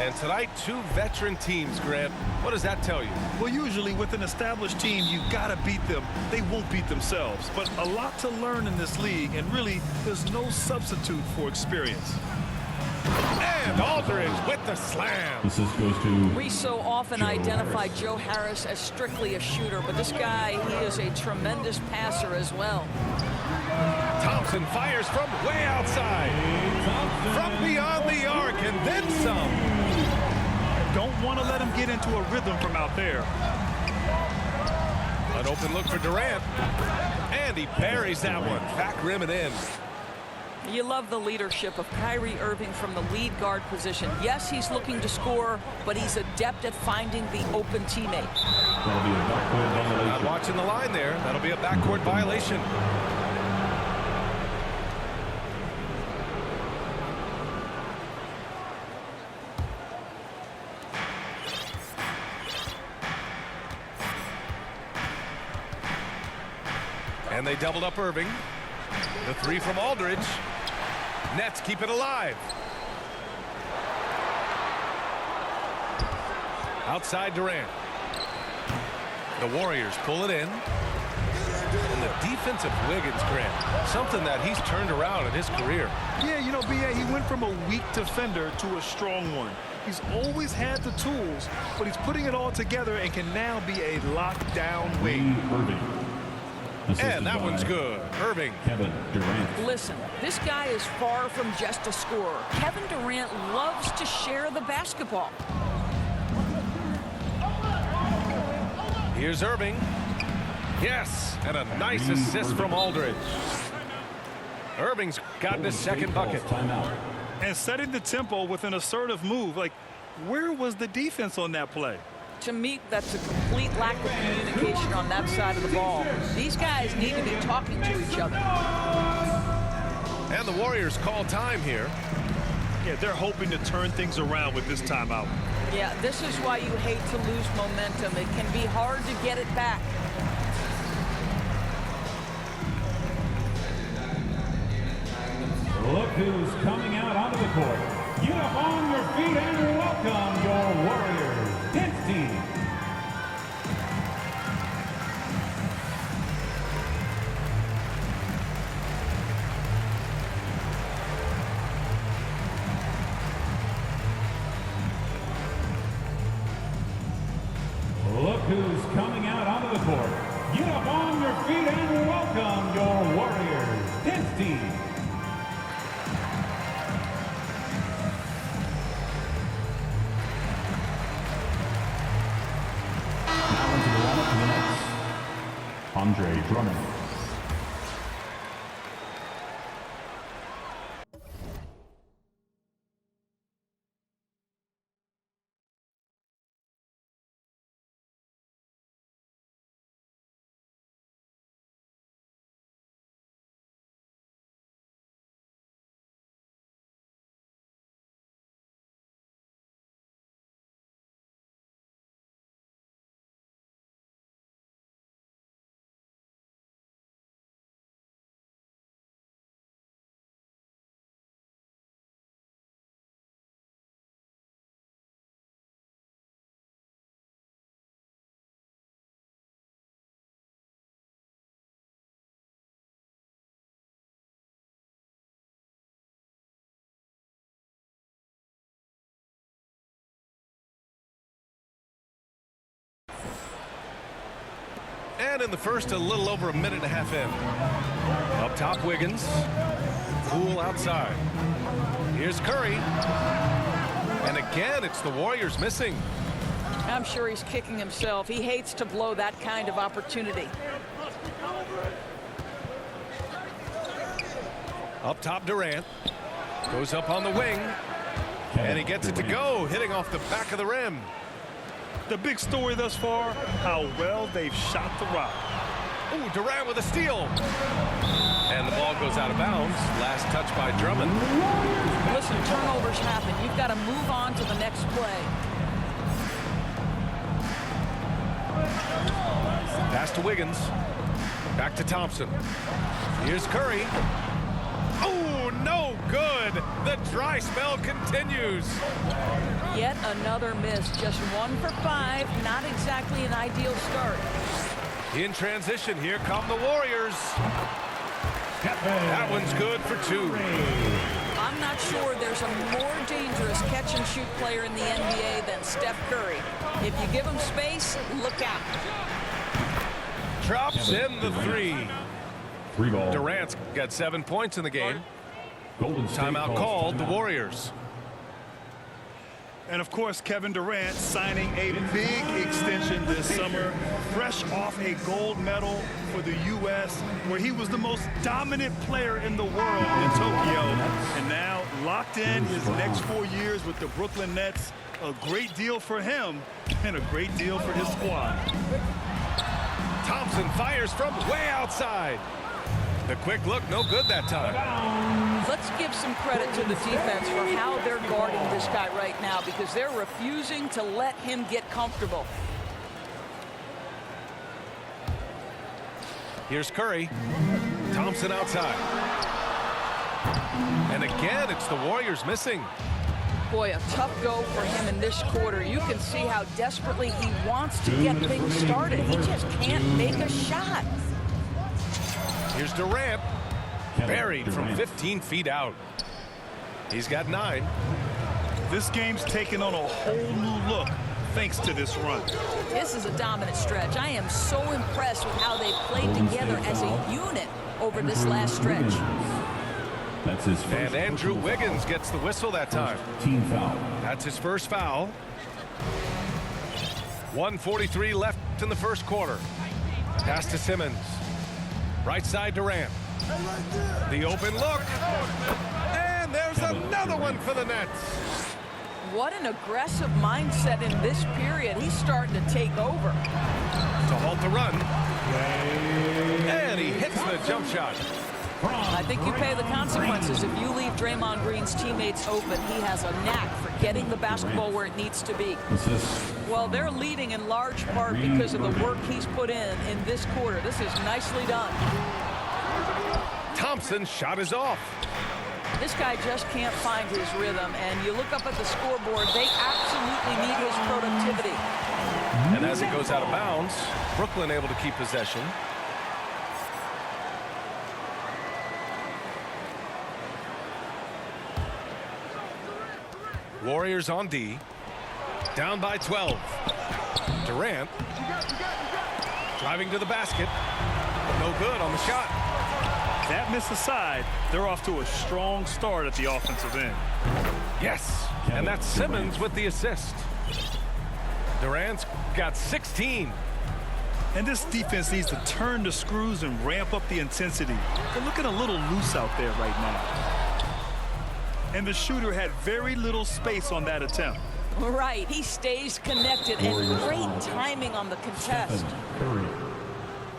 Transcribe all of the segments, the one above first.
And tonight, two veteran teams, Grant. What does that tell you? Well, usually with an established team, you got to beat them. They won't beat themselves. But a lot to learn in this league, and really, there's no substitute for experience. And Aldridge with the slam. Assist goes to We so often identify Joe Harris as strictly a shooter, but this guy, he is a tremendous passer as well. Thompson fires from way outside. From beyond the arc, and then some. Don't want to let him get into a rhythm from out there. An open look for Durant. And he buries that one. Back rim and in. You love the leadership of Kyrie Irving from the lead guard position. Yes, he's looking to score, but he's adept at finding the open teammate. that'll be a backcourt violation. Not watching the line there. That'll be a backcourt violation. And they doubled up Irving. The three from Aldridge. Nets keep it alive. Outside Durant. The Warriors pull it in. And the defensive Wiggins, Grant. Something that he's turned around in his career. Yeah, you know, B.A., he went from a weak defender to a strong one. He's always had the tools, but he's putting it all together and can now be a lockdown wing. Irving. And that one's good. Irving. Kevin Durant. Listen, this guy is far from just a scorer. Kevin Durant loves to share the basketball. Here's Irving. Yes, and a nice assist from Aldridge. Irving's gotten his second bucket. Timeout. And setting the tempo with an assertive move. Like, where was the defense on that play? To me, that's a complete lack of communication on that side of the ball. These guys need to be talking to each other. And the Warriors call time here. Yeah, they're hoping to turn things around with this timeout. Yeah, this is why you hate to lose momentum. It can be hard to get it back. Look who's coming out onto the court. Get up on your feet and welcome your Warriors dance team. Look who's coming out onto the court. Get up on your feet and welcome your Warriors dance team. Andre Drummond. And in the first, a little over a minute and a half in. Up top, Wiggins. Poole outside. Here's Curry. And again, it's the Warriors missing. I'm sure he's kicking himself. He hates to blow that kind of opportunity. Up top, Durant. Goes up on the wing. And he gets it to go, hitting off the back of the rim. The big story thus far, how well they've shot the rock. Ooh, Durant with a steal. And the ball goes out of bounds. Last touch by Drummond. Listen, turnovers happen. You've got to move on to the next play. Pass to Wiggins. Back to Thompson. Here's Curry. Oh, no good. The dry spell continues. Yet another miss. Just 1 for 5. Not exactly an ideal start. In transition, here come the Warriors. That one's good for 2. I'm not sure there's a more dangerous catch-and-shoot player in the NBA than Steph Curry. If you give him space, look out. Drops in the 3. 3 ball. Durant's got 7 points in the game. Golden State Timeout calls called, the timeout. Warriors. And of course, Kevin Durant signing a big extension this summer, fresh off a gold medal for the U.S., where he was the most dominant player in the world in Tokyo. And now locked in his next 4 years with the Brooklyn Nets. A great deal for him and a great deal for his squad. Thompson fires from way outside. The quick look, no good that time. Let's give some credit to the defense for how they're guarding this guy right now, because they're refusing to let him get comfortable. Here's Curry. Thompson outside. And again, it's the Warriors missing. Boy, a tough go for him in this quarter. You can see how desperately he wants to get things started. He just can't make a shot. Here's Durant. Buried from Durant. 15 feet out. He's got 9. This game's taken on a whole new look thanks to this run. This is a dominant stretch. I am so impressed with how they played together as a unit over this last stretch. That's his first And Andrew personal Wiggins foul. gets the whistle that time. Team foul. That's his first foul. 1:43 left in the first quarter. Pass to Simmons. Right side Durant. The open look. And there's another one for the Nets. What an aggressive mindset in this period. He's starting to take over. To halt the run. And he hits the jump shot. I think you pay the consequences if you leave Draymond Green's teammates open. He has a knack for getting the basketball where it needs to be. Well, they're leading in large part because of the work he's put in this quarter. This is nicely done. Thompson's shot is off. This guy just can't find his rhythm, and you look up at the scoreboard, they absolutely need his productivity. And as it goes out of bounds, Brooklyn able to keep possession. Warriors on D. Down by 12. Durant. Driving to the basket. No good on the shot. That miss aside, they're off to a strong start at the offensive end. Yes. And that's Simmons with the assist. Durant's got 16. And this defense needs to turn the screws and ramp up the intensity. They're looking a little loose out there right now. And the shooter had very little space on that attempt. Right, he stays connected, and great timing on the contest. Curry.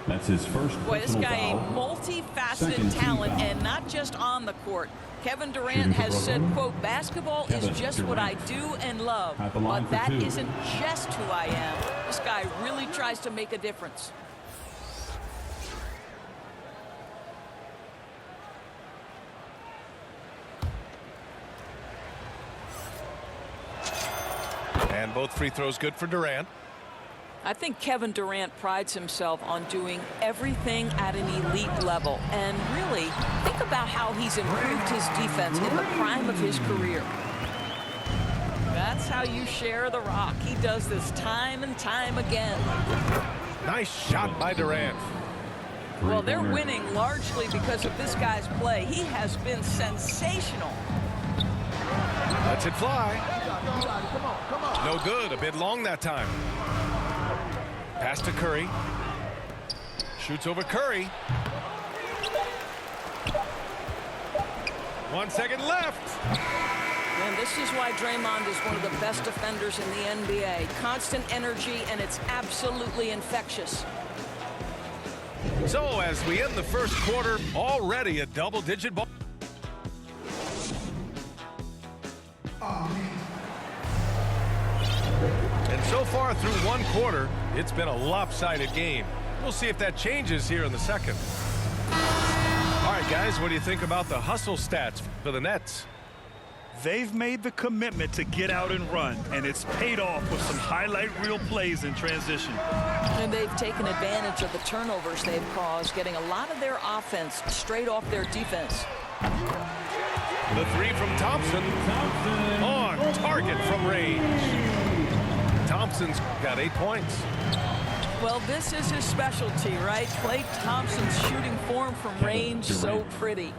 That's his first Boy, this personal guy a foul. multifaceted Second team talent, foul. and not just on the court. Kevin Shooting Durant for has said, Brooklyn. quote, basketball Kevin is just what I Durant. do and love, At the line but for that 2. isn't just who I am. This guy really tries to make a difference. And both free throws good for Durant. I think Kevin Durant prides himself on doing everything at an elite level. And really, think about how he's improved his defense in the prime of his career. That's how you share the rock. He does this time and time again. Nice shot by Durant. Well, they're winning largely because of this guy's play. He has been sensational. Lets it fly. No good. A bit long that time. Pass to Curry. Shoots over Curry. 1 second left. And this is why Draymond is one of the best defenders in the NBA. Constant energy, and it's absolutely infectious. So as we end the first quarter, already a double-digit ball. And so far through one quarter, it's been a lopsided game. We'll see if that changes here in the second. All right, guys, what do you think about the hustle stats for the Nets? They've made the commitment to get out and run, and it's paid off with some highlight reel plays in transition. And they've taken advantage of the turnovers they've caused, getting a lot of their offense straight off their defense. The three from Thompson. On target from range. Thompson's got 8 points. Well, this is his specialty, right? Klay Thompson's shooting form from range, so pretty.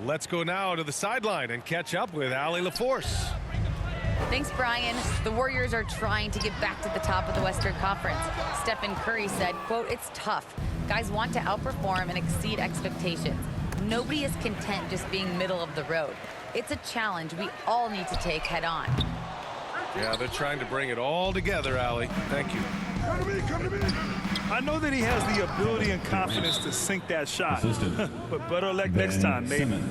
Let's go now to the sideline and catch up with Allie LaForce. Thanks, Brian. The Warriors are trying to get back to the top of the Western Conference. Stephen Curry said, quote, "It's tough. Guys want to outperform and exceed expectations. Nobody is content just being middle of the road. It's a challenge we all need to take head on." Yeah, they're trying to bring it all together, Allie. Thank you. Come to me. I know that he has the ability and confidence to sink that shot. But better luck next time, maybe.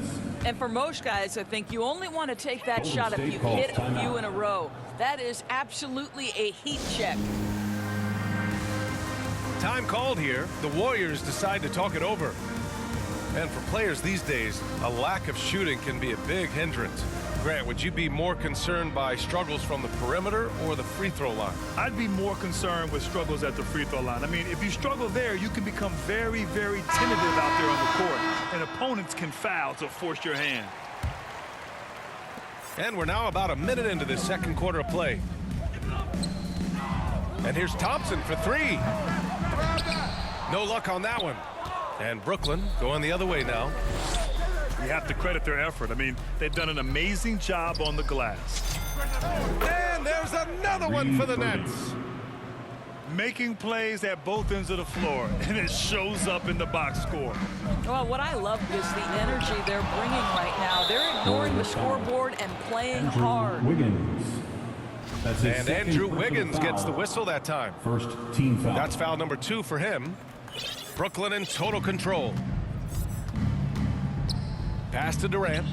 And for most guys, I think you only want to take that shot if you hit a few in a row. That is absolutely a heat check. Time called here. The Warriors decide to talk it over. And for players these days, a lack of shooting can be a big hindrance. Grant, would you be more concerned by struggles from the perimeter or the free throw line? I'd be more concerned with struggles at the free throw line. I mean, if you struggle there, you can become very, very tentative out there on the court, and opponents can foul to force your hand. And we're now about a minute into this second quarter of play. And here's Thompson for three. No luck on that one. And Brooklyn going the other way now. You have to credit their effort. I mean, they've done an amazing job on the glass. And there's another one for the Nets. Making plays at both ends of the floor, and it shows up in the box score. Well, what I love is the energy they're bringing right now. They're ignoring the scoreboard and playing hard. Wiggins. That's and Andrew Wiggins gets the whistle that time. First team foul. That's foul number 2 for him. Brooklyn in total control. Pass to Durant.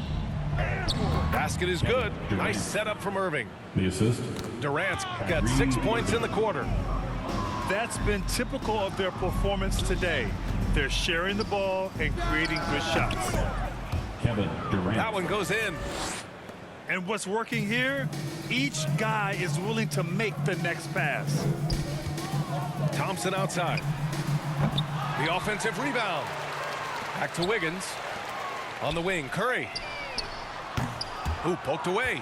Basket is good. Nice setup from Irving. The assist. Durant's got 6 points in the quarter. That's been typical of their performance today. They're sharing the ball and creating good shots. Kevin Durant. That one goes in. And what's working here? Each guy is willing to make the next pass. Thompson outside. The offensive rebound. Back to Wiggins. On the wing, Curry. Ooh, poked away.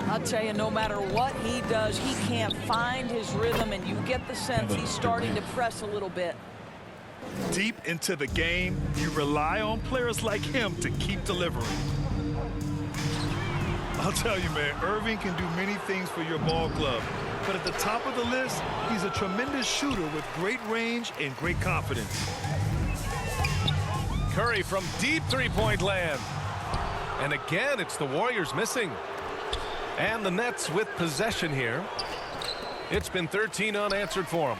I'll tell you, no matter what he does, he can't find his rhythm, and you get the sense he's starting to press a little bit. Deep into the game, you rely on players like him to keep delivering. I'll tell you, man, Irving can do many things for your ball club. But at the top of the list, he's a tremendous shooter with great range and great confidence. Curry from deep three-point land. And again, it's the Warriors missing. And the Nets with possession here. It's been 13 unanswered for them.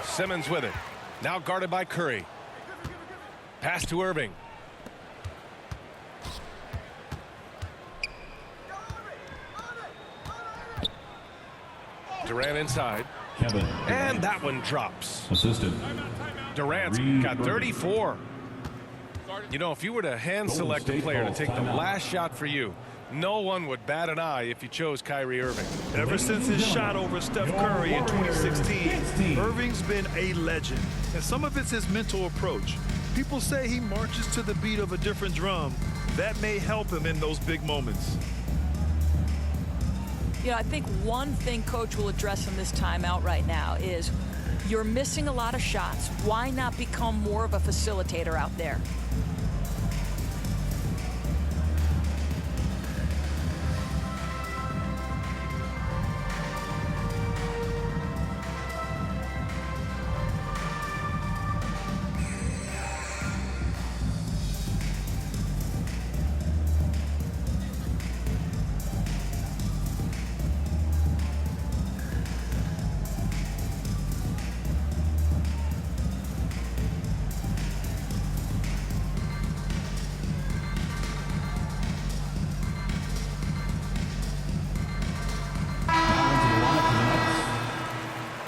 Simmons with it. Now guarded by Curry. Pass to Irving. Durant inside. Kevin. And that one drops. Assistant. Durant's got 34. You know, if you were to hand select a player to take the last shot for you, no one would bat an eye if you chose Kyrie Irving. Ever since his shot over Steph Curry in 2016, Irving's been a legend. And some of it's his mental approach. People say he marches to the beat of a different drum. That may help him in those big moments. You know, I think one thing Coach will address in this timeout right now is you're missing a lot of shots. Why not become more of a facilitator out there?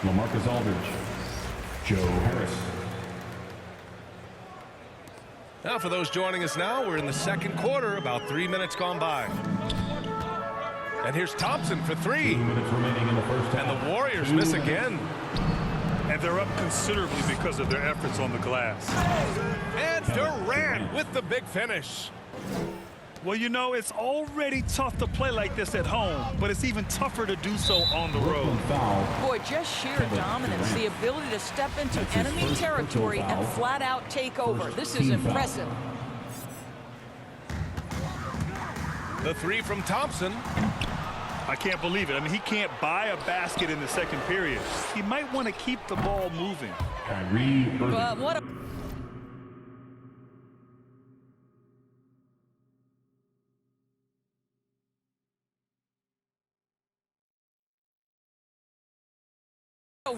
LaMarcus Aldridge. Joe Harris. Now, for those joining us now, we're in the second quarter, about 3 minutes gone by. And here's Thompson for 3. 2 minutes remaining in the first half. And the Warriors miss again. And they're up considerably because of their efforts on the glass. And Durant with the big finish. Well, you know, it's already tough to play like this at home, but it's even tougher to do so on the road. Foul. Boy, just sheer dominance, the ability to step into enemy territory and flat out take over. This is impressive. The 3 from Thompson. I can't believe it. I mean, he can't buy a basket in the second period. He might want to keep the ball moving. Kyrie Irving. But what a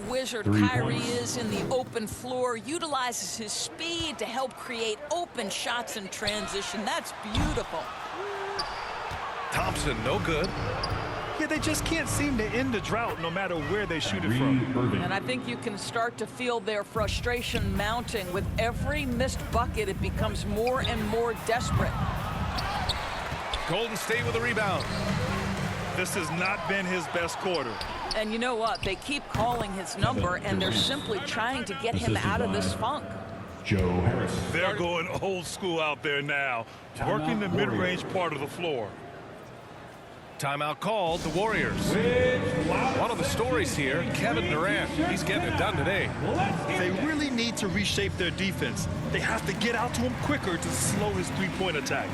wizard 3 Kyrie points. is in the open floor, utilizes his speed to help create open shots in transition. That's beautiful. Thompson, no good. Yeah, they just can't seem to end the drought no matter where they shoot it Kyrie from. Irving. And I think you can start to feel their frustration mounting. With every missed bucket, it becomes more and more desperate. Golden State with a rebound. This has not been his best quarter. And you know what? They keep calling his number, and they're simply trying to get him out of this funk. Joe Harris. They're going old school out there now, working the mid-range part of the floor. Timeout called, the Warriors. One of the stories here, Kevin Durant. He's getting it done today. They really need to reshape their defense. They have to get out to him quicker to slow his three-point attack.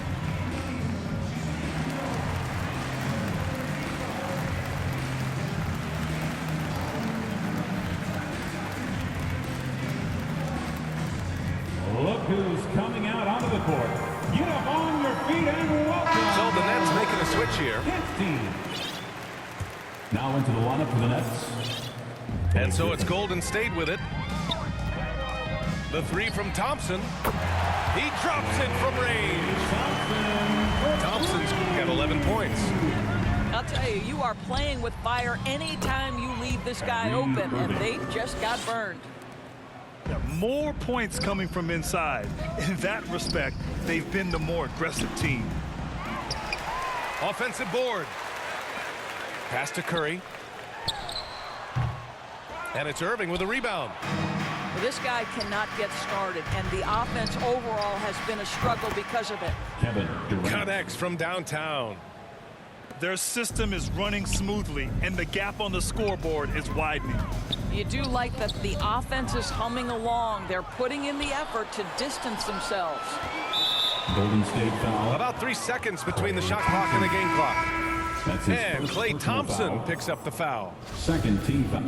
Look who's coming out onto the court. Get up on your feet and welcome. So the Nets making a switch here. Hits team. Now into the lineup for the Nets. And so it's Golden State with it. The 3 from Thompson. He drops it from range. Thompson's got 11 points. I'll tell you, you are playing with fire anytime you leave this guy open, and they just got burned. More points coming from inside. In that respect, they've been the more aggressive team. Offensive board. Pass to Curry. And it's Irving with a rebound. Well, this guy cannot get started, and the offense overall has been a struggle because of it. Kevin Durant. Connects from downtown. Their system is running smoothly, and the gap on the scoreboard is widening. You do like that the offense is humming along. They're putting in the effort to distance themselves. Golden State foul. About 3 seconds between the shot clock and the game clock. That's his And first Klay personal Thompson foul. picks up the foul. Second team foul.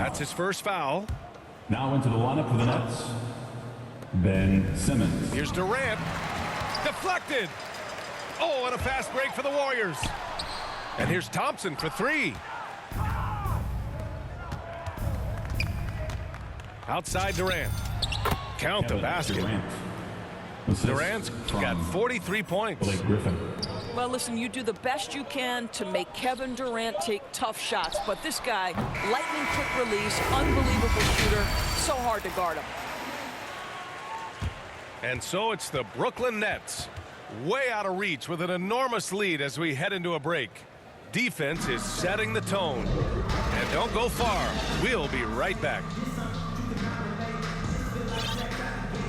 That's his first foul. Now into the lineup for the Nets, Ben Simmons. Here's Durant. Deflected. Oh, and a fast break for the Warriors. And here's Thompson for three. Outside Durant. Count the basket. Durant's got 43 points. Blake Griffin. Well, listen, you do the best you can to make Kevin Durant take tough shots, but this guy, lightning quick release, unbelievable shooter, so hard to guard him. And so it's the Brooklyn Nets, way out of reach with an enormous lead as we head into a break. Defense is setting the tone. And don't go far. We'll be right back.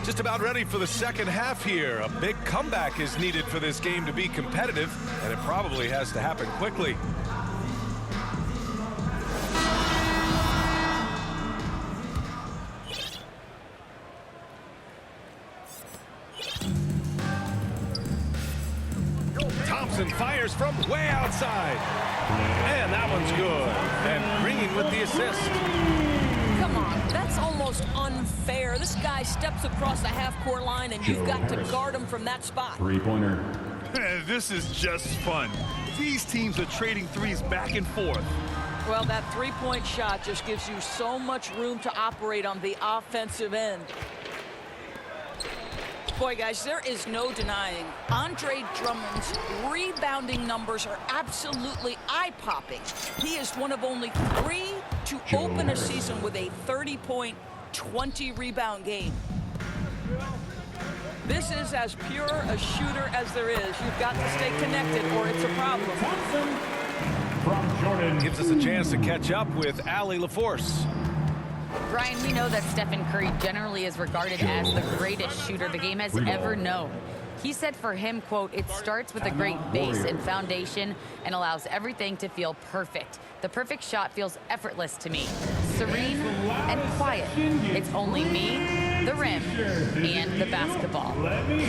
Just about ready for the second half here. A big comeback is needed for this game to be competitive, and it probably has to happen quickly. Thompson fires from way outside. And that one's good. And Green with the assist. Come on, that's almost unfair. This guy steps across the half-court line, and you've got to guard him from that spot. Three-pointer. This is just fun. These teams are trading threes back and forth. Well, that three-point shot just gives you so much room to operate on the offensive end. Boy, guys, there is no denying Andre Drummond's rebounding numbers are absolutely eye-popping. He is one of only 3 to open a season with a 30-point, 20-rebound game. This is as pure a shooter as there is. You've got to stay connected or it's a problem. Thompson from Jordan. Gives us a chance to catch up with Allie LaForce. Brian, we know that Stephen Curry generally is regarded as the greatest shooter the game has ever known. He said for him, quote, "It starts with a great base and foundation and allows everything to feel perfect. The perfect shot feels effortless to me. Serene and quiet. It's only me, the rim, and the basketball."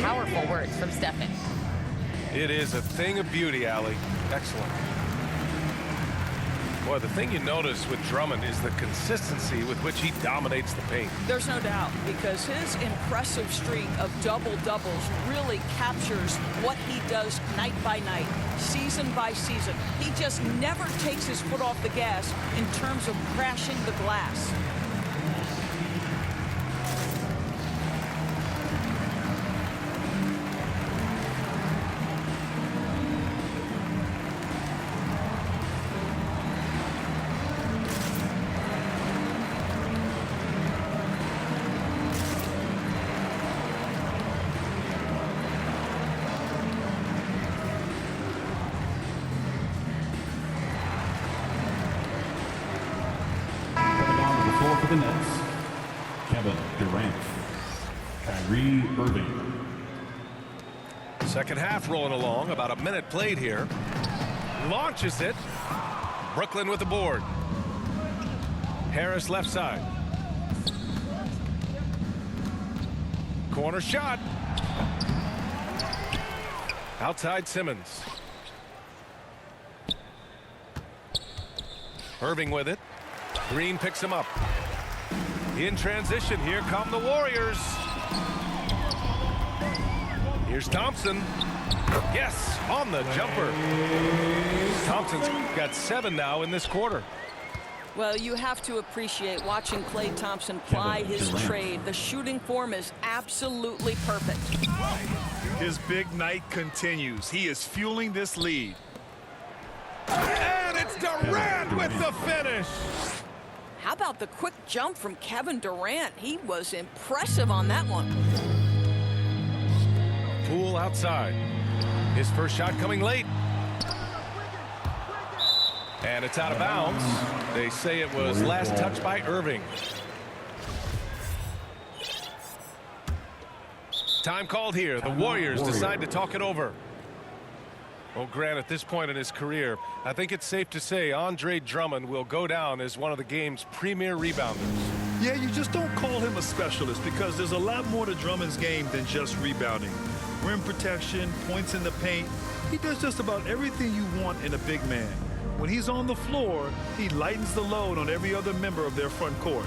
Powerful words from Stephen. It is a thing of beauty, Allie. Excellent. Boy, the thing you notice with Drummond is the consistency with which he dominates the paint. There's no doubt, because his impressive streak of double-doubles really captures what he does night by night, season by season. He just never takes his foot off the gas in terms of crashing the glass. For the Nets, Kevin Durant, Kyrie Irving. Second half rolling along, about a minute played here. Launches it. Brooklyn with the board. Harris left side. Corner shot. Outside Simmons. Irving with it. Green picks him up. In transition, here come the Warriors. Here's Thompson. Yes, on the jumper. Thompson's got 7 now in this quarter. Well, you have to appreciate watching Klay Thompson ply his trade. The shooting form is absolutely perfect. His big night continues. He is fueling this lead. And it's Durant with the finish. How about the quick jump from Kevin Durant? He was impressive on that one. Poole outside. His first shot coming late. And it's out of bounds. They say it was last touched by Irving. Time called here. The Warriors decide to talk it over. Well, Grant, at this point in his career, I think it's safe to say Andre Drummond will go down as one of the game's premier rebounders. Yeah, you just don't call him a specialist because there's a lot more to Drummond's game than just rebounding. Rim protection, points in the paint. He does just about everything you want in a big man. When he's on the floor, he lightens the load on every other member of their front court.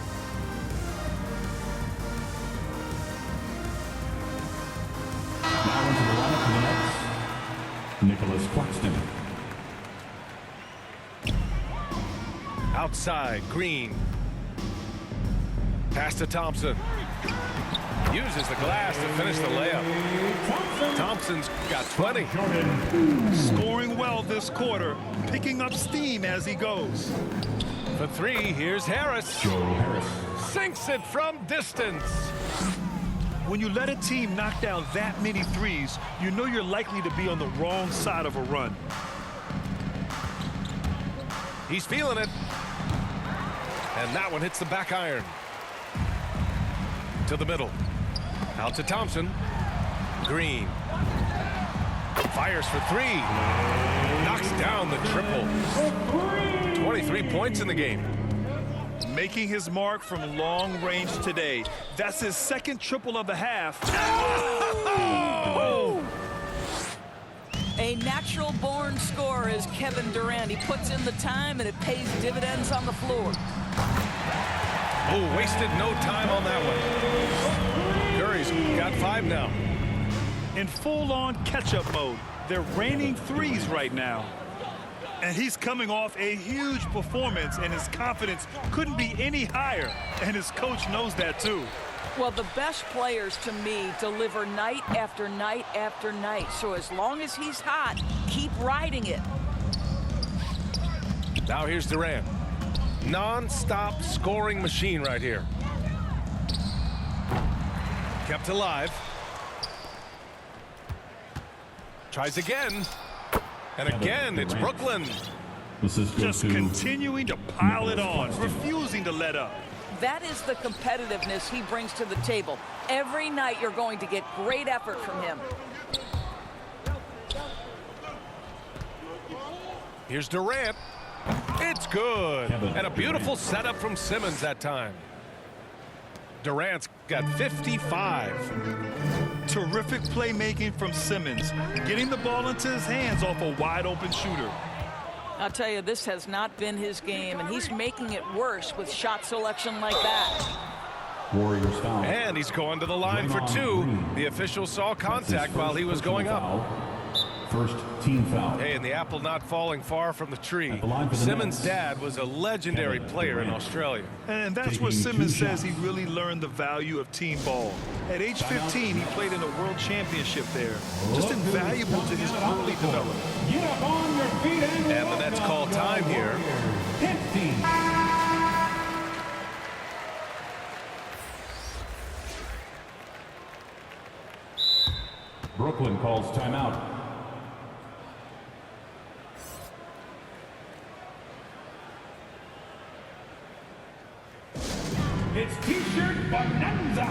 Now into the lineup for the Nets, Nicholas Claxton. Outside, Green. Pass to Thompson. Uses the glass to finish the layup. Thompson's got 20. Scoring well this quarter, picking up steam as he goes. For three, here's Harris. Joe Harris. Sinks it from distance. When you let a team knock down that many threes, you know you're likely to be on the wrong side of a run. He's feeling it. And that one hits the back iron. To the middle. Out to Thompson. Green. Fires for three. Knocks down the triple. 23 points in the game. Making his mark from long range today. That's his second triple of the half. Oh! A natural-born scorer is Kevin Durant. He puts in the time, and it pays dividends on the floor. Oh, wasted no time on that one. Curry's got 5 now. In full-on catch-up mode. They're raining threes right now. And he's coming off a huge performance, and his confidence couldn't be any higher. And his coach knows that, too. Well, the best players, to me, deliver night after night after night. So as long as he's hot, keep riding it. Now here's Durant. Non-stop scoring machine right here. Kept alive. Tries again. And again, it's Brooklyn. Just continuing to pile it on, refusing to let up. That is the competitiveness he brings to the table. Every night you're going to get great effort from him. Here's Durant. It's good. And a beautiful setup from Simmons that time. Durant's got 55. Terrific playmaking from Simmons, getting the ball into his hands off a wide-open shooter. I'll tell you, this has not been his game, and he's making it worse with shot selection like that. Warriors foul. And he's going to the line for 2. The official saw contact while he was going up. First team foul. Hey, and the apple not falling far from the tree. The Simmons' Nets, dad was a legendary player in Australia. And that's Taking where Simmons 2 says he shots. really learned the value of team ball. At age 15, he played in a world championship there. Just invaluable to his early development. Get up on your feet and the Nets call time here. 15. Brooklyn calls timeout. It's T-shirt bonanza.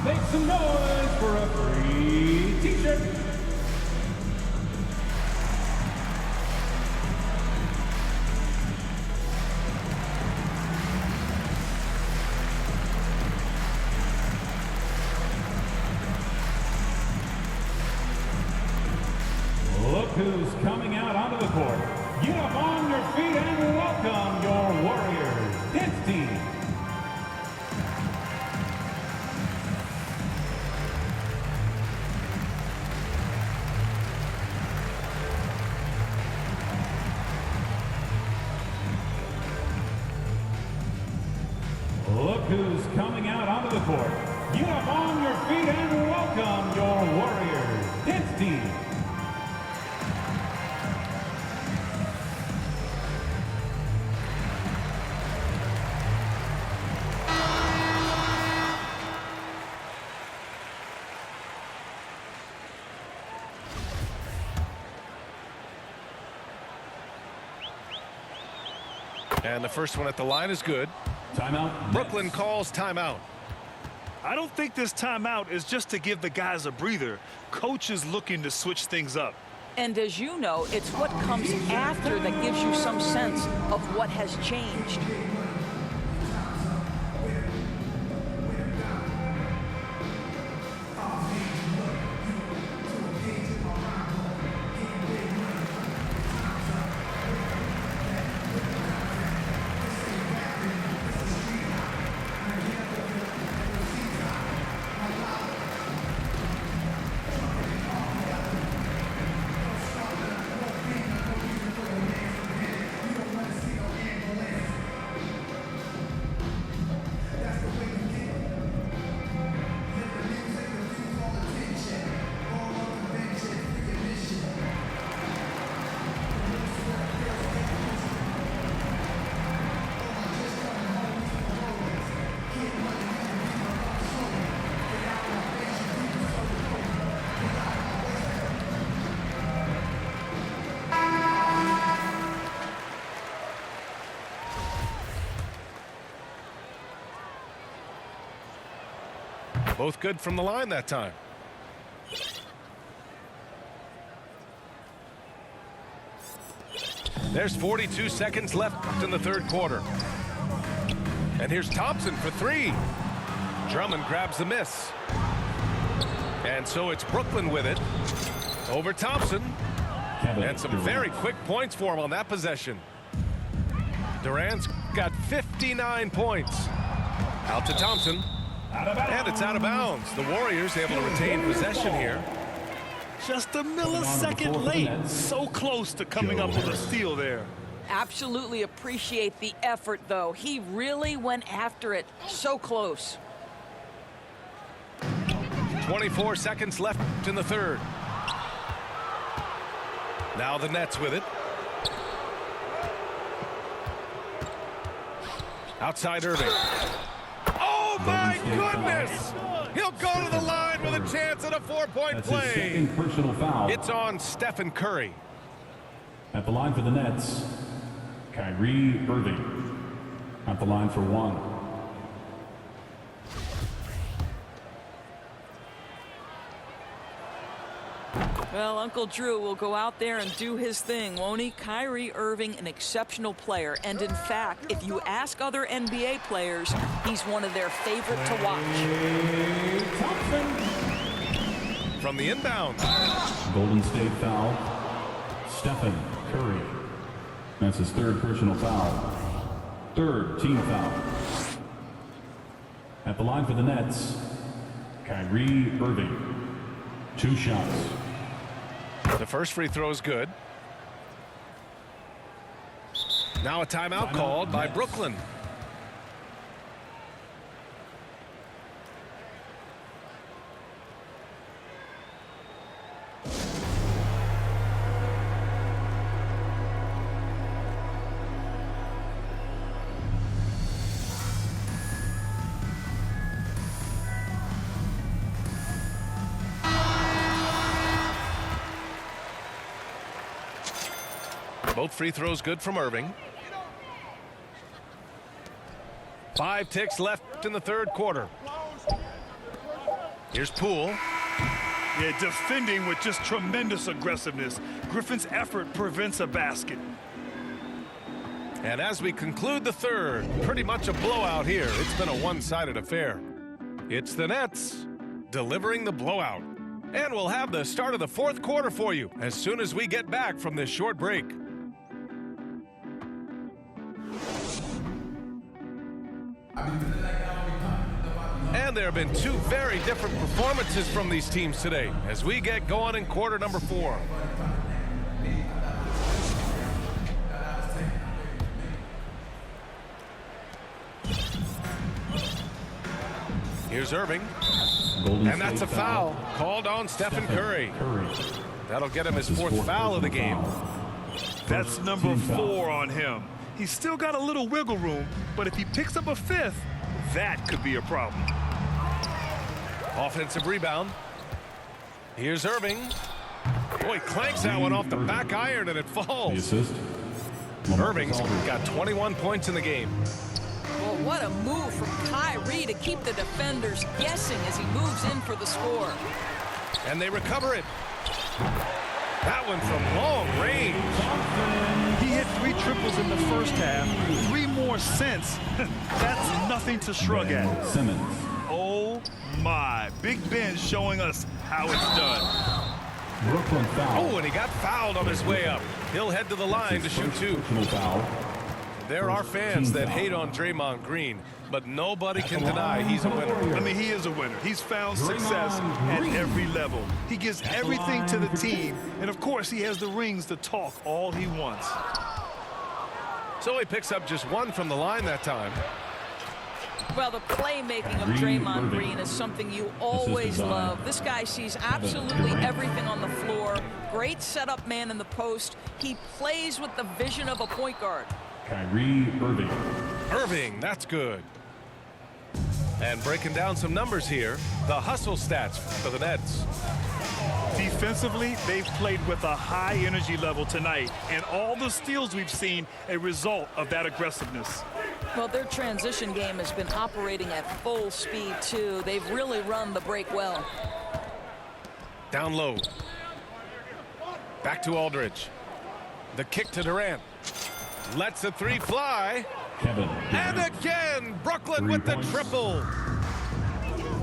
Make some noise for a free T-shirt. Look who's coming out onto the court. Get up on your feet and welcome your Warriors dance team. Look who's coming out onto the court. Get up on your feet and welcome your Warriors dance team. And the first one at the line is good. Timeout. Brooklyn calls timeout. I don't think this timeout is just to give the guys a breather. Coach is looking to switch things up. And as you know, it's what comes after that gives you some sense of what has changed. Both good from the line that time. There's 42 seconds left in the third quarter. And here's Thompson for three. Drummond grabs the miss. And so it's Brooklyn with it. Over Thompson. And some very quick points for him on that possession. Durant's got 59 points. Out to Thompson. And it's out of bounds. The Warriors able to retain possession here. Just a millisecond late. So close to coming up with a steal there. Absolutely appreciate the effort, though. He really went after it. So close. 24 seconds left in the third. Now the Nets with it. Outside Irving. Oh my goodness! He'll go to the line with a chance at a four-point play. His second personal foul. It's on Stephen Curry. At the line for the Nets, Kyrie Irving. At the line for one. Well, Uncle Drew will go out there and do his thing, won't he? Kyrie Irving, an exceptional player. And in fact, if you ask other NBA players, he's one of their favorite to watch. From the inbound. Golden State foul. Stephen Curry. That's his third personal foul. Third team foul. At the line for the Nets, Kyrie Irving. 2 shots. The first free throw is good. Now a timeout called by Brooklyn. Both free throws good from Irving. 5 ticks left in the third quarter. Here's Poole. Yeah, defending with just tremendous aggressiveness. Griffin's effort prevents a basket. And as we conclude the third, pretty much a blowout here. It's been a one-sided affair. It's the Nets delivering the blowout. And we'll have the start of the fourth quarter for you as soon as we get back from this short break. And there have been 2 very different performances from these teams today as we get going in quarter number 4. Here's Irving. And that's a foul called on Stephen Curry. That'll get him his 4th foul of the game. That's number 4 on him. He's still got a little wiggle room, but if he picks up a 5th, that could be a problem. Offensive rebound. Here's Irving. Boy, clanks that one off the back iron and it falls. The assist. Irving's got 21 points in the game. Well, what a move from Kyrie to keep the defenders guessing as he moves in for the score. And they recover it. That one from long range. He hit 3 triples in the first half, 3 more since. That's nothing to shrug at. Simmons. Oh my, Big Ben showing us how it's done. Brooklyn foul. Oh, and he got fouled on his way up. He'll head to the line to shoot 2. Foul. There are fans that hate on Draymond Green, but nobody can deny he's a winner. I mean, he is a winner. He's found success at every level. He gives everything to the team, and of course, he has the rings to talk all he wants. So he picks up just 1 from the line that time. Well, the playmaking of Draymond Green is something you always love. This guy sees absolutely everything on the floor. Great setup man in the post. He plays with the vision of a point guard. Kyrie Irving. Irving, that's good. And breaking down some numbers here, the hustle stats for the Nets. Defensively, they've played with a high energy level tonight, and all the steals we've seen a result of that aggressiveness. Well, their transition game has been operating at full speed, too. They've really run the break well. Down low. Back to Aldridge. The kick to Durant. Lets a three fly. Kevin And Durant. again, Brooklyn 3 with the points. triple.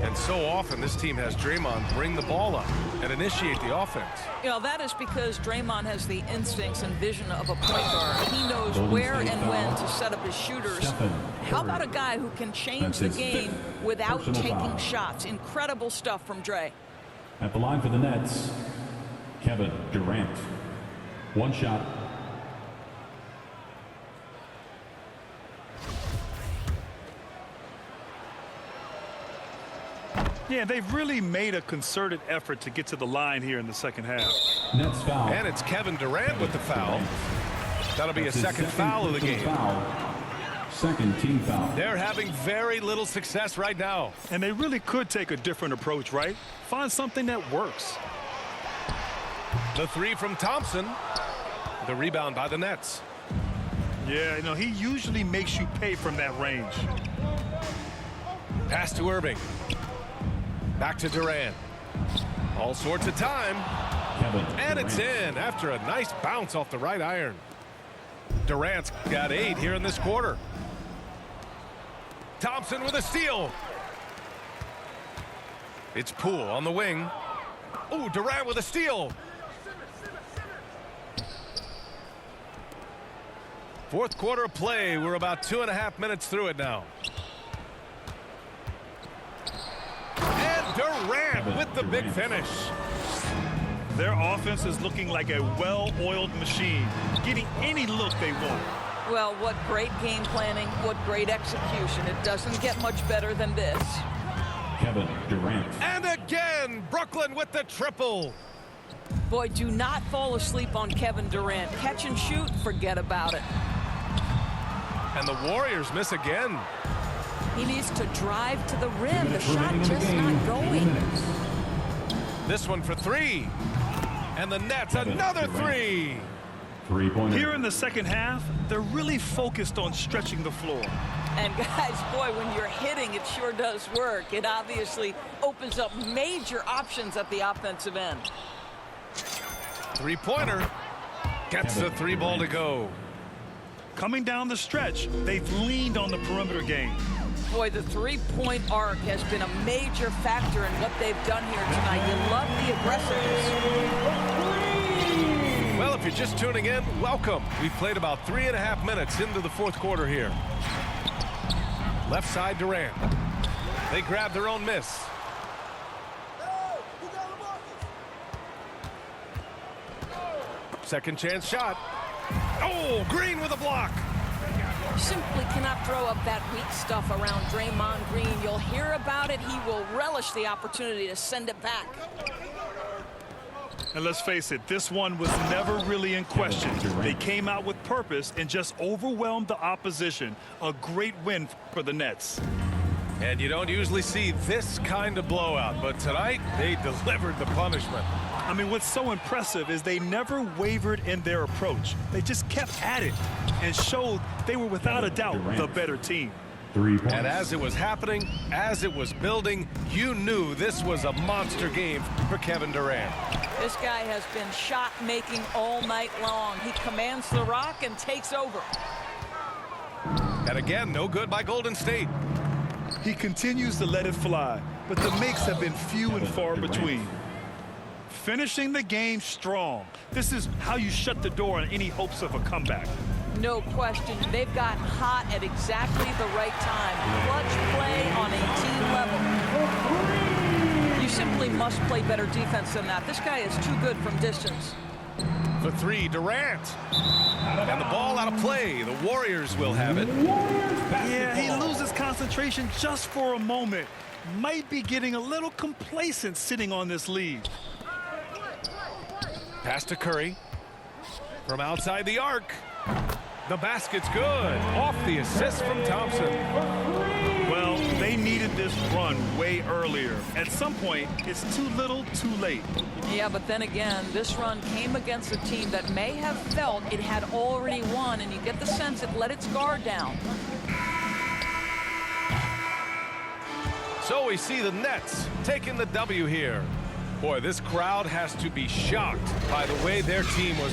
And so often this team has Draymond bring the ball up and initiate the offense. You know, that is because Draymond has the instincts and vision of a point guard. He knows Golden where State and foul. when to set up his shooters. Stephen How Curry. about a guy who can change That's the his game fifth without personal taking foul. shots? Incredible stuff from Dre. At the line for the Nets, Kevin Durant. 1 shot. Yeah, they've really made a concerted effort to get to the line here in the second half. Nets foul. And it's Kevin Durant with the foul. That'll be a That's his second foul of the personal game. foul. Second team foul. They're having very little success right now. And they really could take a different approach, right? Find something that works. The three from Thompson. The rebound by the Nets. Yeah, you know, he usually makes you pay from that range. Pass to Irving. Back to Durant. All sorts of time. Kevin And it's Durant. in after a nice bounce off the right iron. Durant's got 8 here in this quarter. Thompson with a steal. It's Poole on the wing. Ooh, Durant with a steal. Fourth quarter of play. We're about 2.5 minutes through it now. And Durant with the big finish. Their offense is looking like a well-oiled machine, getting any look they want. Well, what great game planning, what great execution. It doesn't get much better than this. Kevin Durant. And again, Brooklyn with the triple. Boy, do not fall asleep on Kevin Durant. Catch and shoot, forget about it. And the Warriors miss again. He needs to drive to the rim. The Minutes shot remaining in the just game. not 2 going. minutes. This one for 3. And the Nets, Kevin another Durant. 3. 3-pointer. Here in the second half, they're really focused on stretching the floor. And guys, boy, when you're hitting, it sure does work. It obviously opens up major options at the offensive end. 3-pointer. Gets the Kevin 3 ball to go. Coming down the stretch, they've leaned on the perimeter game. Boy, the three-point arc has been a major factor in what they've done here tonight. You love the aggressiveness. Well, if you're just tuning in, welcome. We've played about 3.5 minutes into the fourth quarter here. Left side Durant. They grab their own miss. Second chance shot. Oh, Green with a block. You simply cannot throw up that weak stuff around Draymond Green. You'll hear about it. He will relish the opportunity to send it back. And let's face it, this one was never really in question. They came out with purpose and just overwhelmed the opposition. A great win for the Nets. And you don't usually see this kind of blowout, but tonight they delivered the punishment. I mean, what's so impressive is they never wavered in their approach. They just kept at it and showed they were without a doubt the better team. 3 points. And as it was happening, as it was building, you knew this was a monster game for Kevin Durant. This guy has been shot making all night long. He commands the rock and takes over. And again, no good by Golden State. He continues to let it fly, but the makes have been few and far between. Finishing the game strong. This is how you shut the door on any hopes of a comeback. No question. They've gotten hot at exactly the right time. Clutch play on a team level. You simply must play better defense than that. This guy is too good from distance. For 3, Durant. And the ball out of play. The Warriors will have it. Yeah, he loses concentration just for a moment. Might be getting a little complacent sitting on this lead. Pass to Curry. From outside the arc. The basket's good. Off the assist from Thompson. Well, they needed this run way earlier. At some point, it's too little, too late. Yeah, but then again, this run came against a team that may have felt it had already won, and you get the sense it let its guard down. So we see the Nets taking the W here. Boy, this crowd has to be shocked by the way their team was